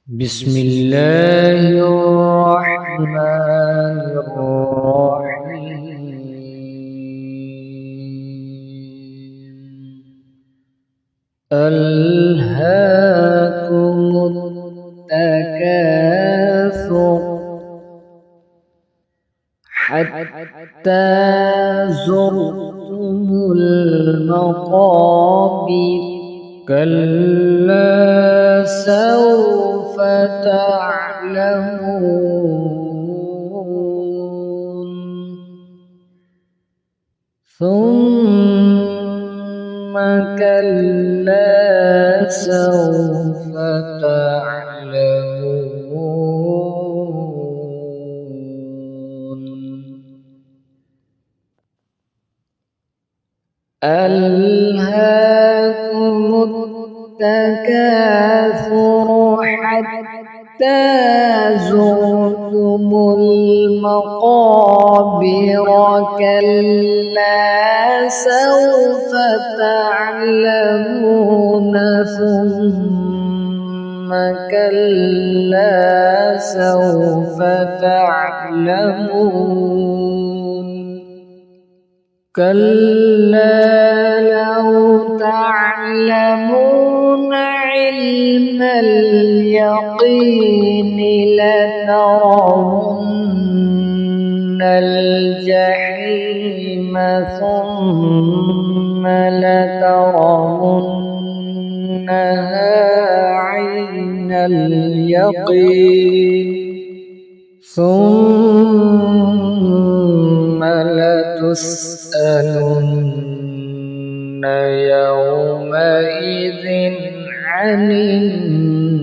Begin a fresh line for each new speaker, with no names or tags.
بسم الله الرحمن الرحيم. ألهاكم التكاثر حتى زرتم المقابر كلا سوف تعلمون ثم كلا سوف تعلمون. ألهاكم التكاثر حتى زرتم المقابر كلا سوف تعلمون ثم كلا سوف تعلمون. كلا لو تعلمون علم اليقين لترون الجحيم ثم لترونها عين اليقين ثم لتسألن يومئذ عن النعيم.